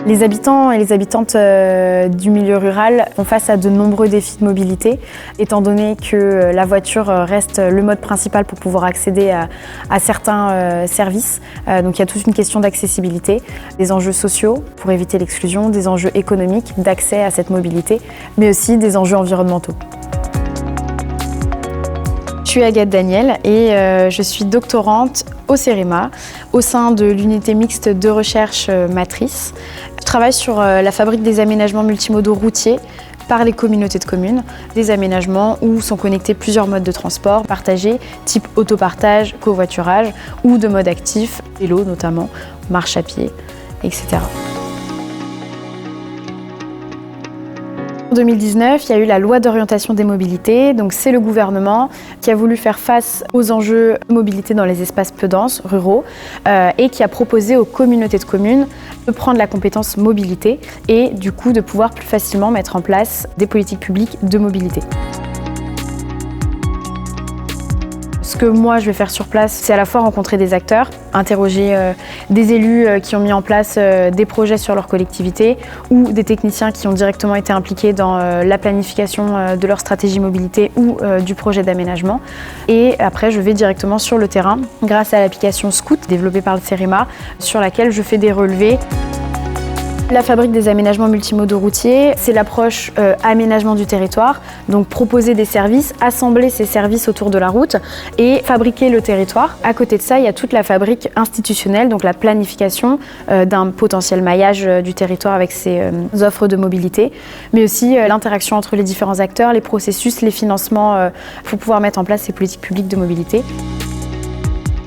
Les habitants et les habitantes du milieu rural font face à de nombreux défis de mobilité, étant donné que la voiture reste le mode principal pour pouvoir accéder à certains services. Donc il y a toute une question d'accessibilité, des enjeux sociaux pour éviter l'exclusion, des enjeux économiques d'accès à cette mobilité, mais aussi des enjeux environnementaux. Je suis Agathe Daniel et je suis doctorante au CEREMA, au sein de l'unité mixte de recherche Matrice. Je travaille sur la fabrique des aménagements multimodaux routiers par les communautés de communes, des aménagements où sont connectés plusieurs modes de transport partagés, type autopartage, covoiturage ou de mode actif, vélo notamment, marche à pied, etc. En 2019, il y a eu la loi d'orientation des mobilités, donc c'est le gouvernement qui a voulu faire face aux enjeux de mobilité dans les espaces peu denses, ruraux, et qui a proposé aux communautés de communes de prendre la compétence mobilité et du coup de pouvoir plus facilement mettre en place des politiques publiques de mobilité. Ce que moi je vais faire sur place, c'est à la fois rencontrer des acteurs, interroger des élus qui ont mis en place des projets sur leur collectivité ou des techniciens qui ont directement été impliqués dans la planification de leur stratégie mobilité ou du projet d'aménagement. Et après, je vais directement sur le terrain grâce à l'application Scout développée par le CEREMA sur laquelle je fais des relevés. La fabrique des aménagements multimodaux routiers, c'est l'approche aménagement du territoire, donc proposer des services, assembler ces services autour de la route et fabriquer le territoire. À côté de ça, il y a toute la fabrique institutionnelle, donc la planification d'un potentiel maillage du territoire avec ses offres de mobilité, mais aussi l'interaction entre les différents acteurs, les processus, les financements pour pouvoir mettre en place ces politiques publiques de mobilité.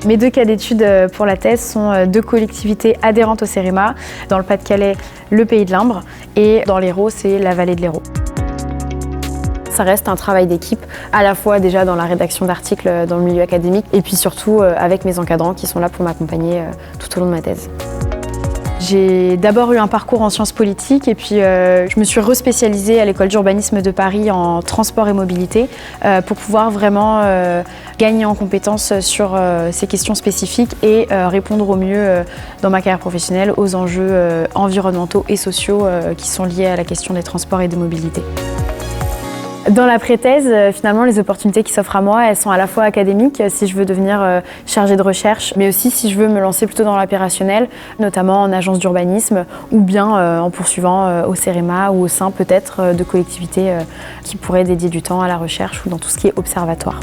Mes deux cas d'études pour la thèse sont deux collectivités adhérentes au CEREMA, dans le Pas-de-Calais, le Pays de l'Imbre, et dans l'Hérault, c'est la vallée de l'Hérault. Ça reste un travail d'équipe, à la fois déjà dans la rédaction d'articles dans le milieu académique, et puis surtout avec mes encadrants qui sont là pour m'accompagner tout au long de ma thèse. J'ai d'abord eu un parcours en sciences politiques et puis je me suis respécialisée à l'école d'urbanisme de Paris en transport et mobilité pour pouvoir vraiment gagner en compétences sur ces questions spécifiques et répondre au mieux dans ma carrière professionnelle aux enjeux environnementaux et sociaux qui sont liés à la question des transports et des mobilités. Dans la pré-thèse, finalement, les opportunités qui s'offrent à moi, elles sont à la fois académiques, si je veux devenir chargée de recherche, mais aussi si je veux me lancer plutôt dans l'opérationnel, notamment en agence d'urbanisme, ou bien en poursuivant au CEREMA ou au sein peut-être de collectivités qui pourraient dédier du temps à la recherche ou dans tout ce qui est observatoire.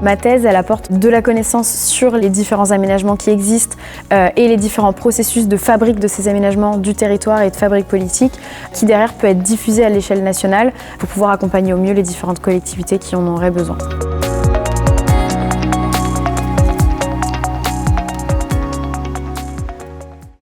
Ma thèse, elle apporte de la connaissance sur les différents aménagements qui existent et les différents processus de fabrique de ces aménagements du territoire et de fabrique politique qui derrière peut être diffusé à l'échelle nationale pour pouvoir accompagner au mieux les différentes collectivités qui en auraient besoin.